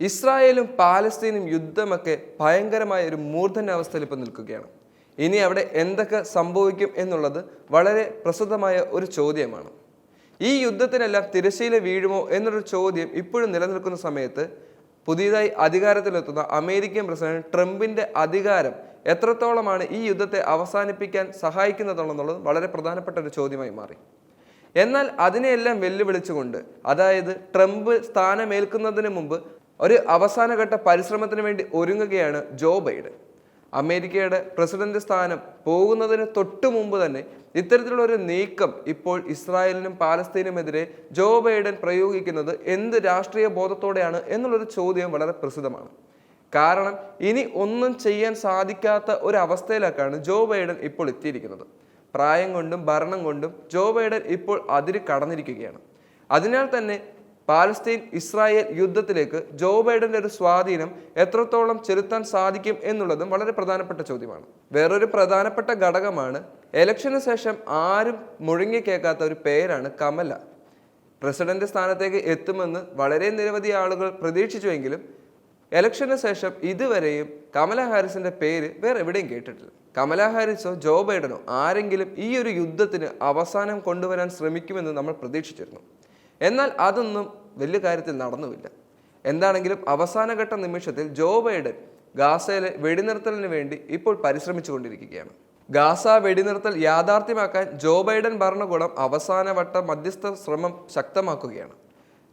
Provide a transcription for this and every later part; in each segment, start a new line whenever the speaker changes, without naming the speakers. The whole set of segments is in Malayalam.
ഇസ്രായേലും പാലസ്തീനും യുദ്ധമൊക്കെ ഭയങ്കരമായ ഒരു മൂർധന്യാവസ്ഥയിൽ ഇപ്പോൾ നിൽക്കുകയാണ്. ഇനി അവിടെ എന്തൊക്കെ സംഭവിക്കും എന്നുള്ളത് വളരെ പ്രസിദ്ധമായ ഒരു ചോദ്യമാണ്. ഈ യുദ്ധത്തിനെല്ലാം തിരശ്ശീല വീഴുമോ എന്നൊരു ചോദ്യം ഇപ്പോഴും നിലനിൽക്കുന്ന സമയത്ത് പുതിയതായി അധികാരത്തിലെത്തുന്ന അമേരിക്കൻ പ്രസിഡന്റ് ട്രംപിന്റെ അധികാരം എത്രത്തോളമാണ് ഈ യുദ്ധത്തെ അവസാനിപ്പിക്കാൻ സഹായിക്കുന്നതെന്നുള്ളത് വളരെ പ്രധാനപ്പെട്ട ഒരു ചോദ്യമായി മാറി. എന്നാൽ അതിനെയെല്ലാം വെല്ലുവിളിച്ചുകൊണ്ട്, അതായത് ട്രംപ് സ്ഥാനമേൽക്കുന്നതിന് മുമ്പ് ഒരു അവസാനഘട്ട പരിശ്രമത്തിന് വേണ്ടി ഒരുങ്ങുകയാണ് ജോ ബൈഡൻ. അമേരിക്കയുടെ പ്രസിഡന്റ് സ്ഥാനം പോകുന്നതിന് തൊട്ടു മുമ്പ് തന്നെ ഇത്തരത്തിലുള്ള ഒരു നീക്കം ഇപ്പോൾ ഇസ്രായേലിനും പാലസ്തീനുമെതിരെ ജോ ബൈഡൻ പ്രയോഗിക്കുന്നത് എന്ത് രാഷ്ട്രീയ ബോധത്തോടെയാണ് എന്നുള്ളൊരു ചോദ്യം വളരെ പ്രസിദ്ധമാണ്. കാരണം ഇനി ഒന്നും ചെയ്യാൻ സാധിക്കാത്ത ഒരു അവസ്ഥയിലേക്കാണ് ജോ ബൈഡൻ ഇപ്പോൾ എത്തിയിരിക്കുന്നത്. പ്രായം കൊണ്ടും ഭരണം കൊണ്ടും ജോ ബൈഡൻ ഇപ്പോൾ അതിര് കടന്നിരിക്കുകയാണ്. അതിനാൽ തന്നെ പാലസ്തീൻ ഇസ്രായേൽ യുദ്ധത്തിലേക്ക് ജോ ബൈഡന്റെ ഒരു സ്വാധീനം എത്രത്തോളം ചെലുത്താൻ സാധിക്കും എന്നുള്ളതും വളരെ പ്രധാനപ്പെട്ട ചോദ്യമാണ്. വേറൊരു പ്രധാനപ്പെട്ട ഘടകമാണ് ഇലക്ഷന് ശേഷം ആരും മുഴങ്ങി കേൾക്കാത്ത ഒരു പേരാണ് കമല. പ്രസിഡന്റ് സ്ഥാനത്തേക്ക് എത്തുമെന്ന് വളരെ നിരവധി ആളുകൾ പ്രതീക്ഷിച്ചുവെങ്കിലും ഇലക്ഷന് ശേഷം ഇതുവരെയും കമല ഹാരിസിന്റെ പേര് വേറെ എവിടെയും കേട്ടിട്ടില്ല. കമല ഹാരിസോ ജോ ബൈഡനോ ആരെങ്കിലും ഈ ഒരു യുദ്ധത്തിന് അവസാനം കൊണ്ടുവരാൻ ശ്രമിക്കുമെന്ന് നമ്മൾ പ്രതീക്ഷിച്ചിരുന്നു. എന്നാൽ അതൊന്നും വലിയ കാര്യത്തിൽ നടന്നുമില്ല. എന്താണെങ്കിലും അവസാനഘട്ട നിമിഷത്തിൽ ജോ ബൈഡൻ ഗാസയിലെ വെടിനിർത്തലിന് വേണ്ടി ഇപ്പോൾ പരിശ്രമിച്ചുകൊണ്ടിരിക്കുകയാണ്. ഗാസ വെടിനിർത്തൽ യാഥാർത്ഥ്യമാക്കാൻ ജോ ബൈഡൻ ഭരണകൂടം അവസാനവട്ട മധ്യസ്ഥ ശ്രമം ശക്തമാക്കുകയാണ്.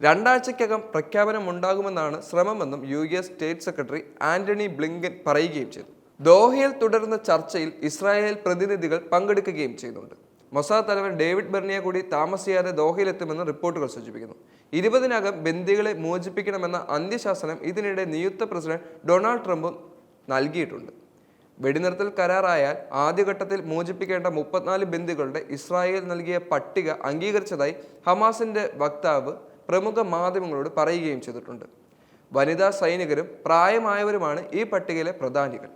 2 ആഴ്ചയ്ക്കകം പ്രഖ്യാപനം ഉണ്ടാകുമെന്നാണ് ശ്രമമെന്നും US state secretary Antony Blinken പറയുകയും ചെയ്തു. ദോഹയിൽ തുടരുന്ന ചർച്ചയിൽ ഇസ്രായേൽ പ്രതിനിധികൾ പങ്കെടുക്കുകയും ചെയ്യുന്നുണ്ട്. മൊസാദ് തലവൻ ഡേവിഡ് ബെർണിയ കൂടി താമസിയാതെ ദോഹയിലെത്തുമെന്ന് റിപ്പോർട്ടുകൾ സൂചിപ്പിക്കുന്നു. 20-നകം ബന്ദികളെ മോചിപ്പിക്കണമെന്ന അന്ത്യശാസനം ഇതിനിടെ നിയുക്ത പ്രസിഡന്റ് ഡൊണാൾഡ് ട്രംപും നൽകിയിട്ടുണ്ട്. വെടിനിർത്തൽ കരാറായാൽ ആദ്യഘട്ടത്തിൽ മോചിപ്പിക്കേണ്ട 34 ബന്ദികളുടെ ഇസ്രായേൽ നൽകിയ പട്ടിക അംഗീകരിച്ചതായി ഹമാസിന്റെ വക്താവ് പ്രമുഖ മാധ്യമങ്ങളോട് പറയുകയും ചെയ്തിട്ടുണ്ട്. വനിതാ സൈനികരും പ്രായമായവരുമാണ് ഈ പട്ടികയിലെ പ്രധാനികൾ.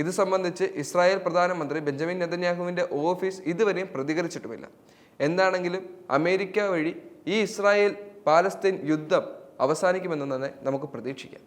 ഇത് സംബന്ധിച്ച് ഇസ്രായേൽ പ്രധാനമന്ത്രി ബെഞ്ചമിൻ നെതന്യാഹുവിന്റെ ഓഫീസ് ഇതുവരെയും പ്രതികരിച്ചിട്ടുമില്ല. എന്താണെങ്കിലും അമേരിക്ക വഴി ഈ ഇസ്രായേൽ പാലസ്തീൻ യുദ്ധം അവസാനിക്കുമെന്ന് തന്നെ നമുക്ക് പ്രതീക്ഷിക്കാം.